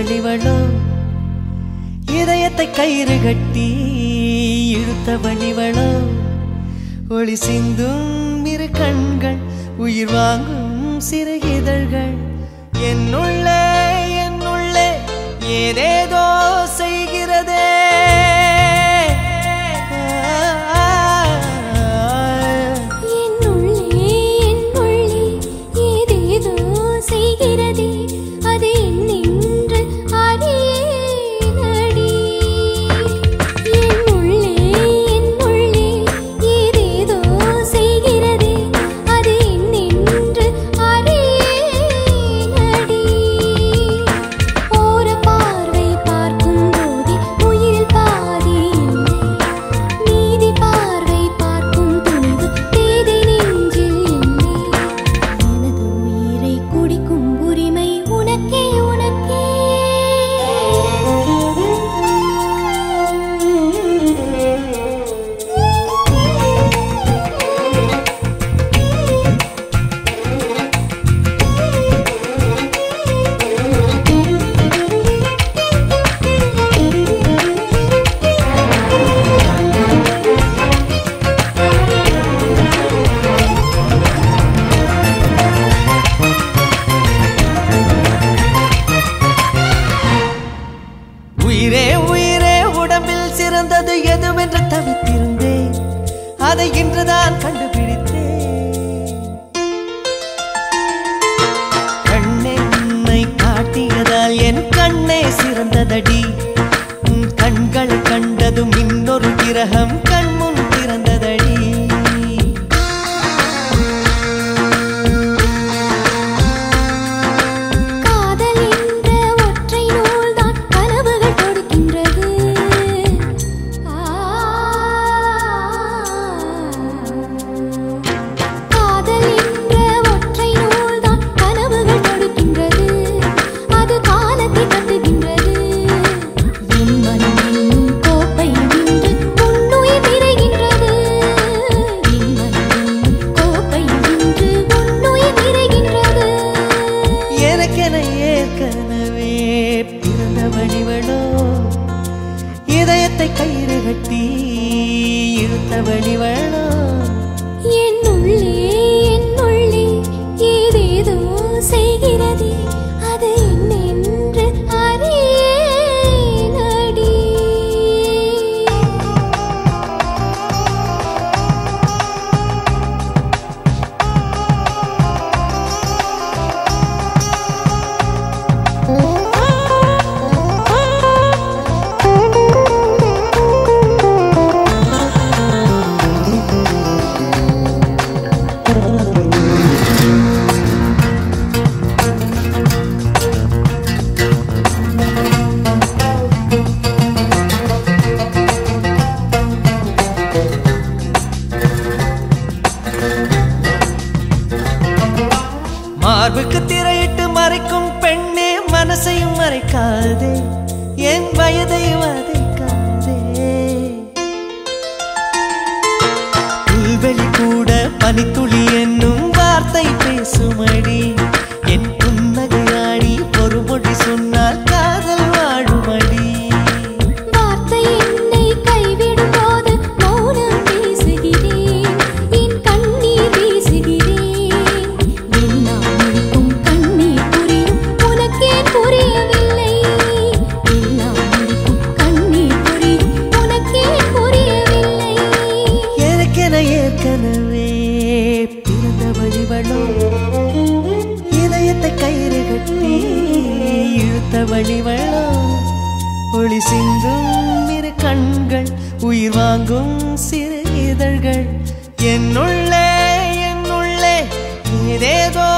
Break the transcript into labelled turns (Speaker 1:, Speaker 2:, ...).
Speaker 1: பிறந்தவளிவளோ இதயத்தை கயிறு கட்டி இழுத்தவளிவளோ ஒளி சிந்தும் இரு கண்கள் உயிர் வாங்கும் சிறு இதழ்கள் என்னுள்ளே ஏதேதோ செய்கிறதே சிறந்தது எதுவென்று தவித்திருந்தேன் அதை இன்றுதான் கண்டுபிடித்தேன் கண்ணென்னை காட்டியதால் என் கண்ணே சிறந்ததடி உன் கண்களை கண்டதும் இன்னொரு கிரகம் கண்முன் திறந்ததடி இதயத்தை கயிறு கட்டி இழுத்தவளிவளோ
Speaker 2: என்னுள்ளே ஏதேதோ செய்கிறதே அது என்னென்று அறியேனடி
Speaker 1: மார்புக்கு திரையிட்டு மறைக்கும் பெண்ணே மனசையும் மறைக்காதே என் வயதை வதைக்காதே புல்வெளி கூட பனித்துளி என்னும் வார்த்தை பேசுமடி என் புன்னகையாடி ஒரு மொழி சொன்னால் காதல் வாழுமடி
Speaker 2: வார்த்தை என்னை கைவிடும் போது மௌனம் பேசுகிறேன் என் கண்ணீர் வீசுகிறேன்
Speaker 1: ஏற்கனவே பிறந்தவளிவளோ இதயத்தை கயிறு கட்டி இழுத்தவளிவளோ ஒளி சிந்தும் இரு கண்கள் உயிர் வாங்கும் சிறு இதழ்கள் என்னுள்ளே ஏதேதோ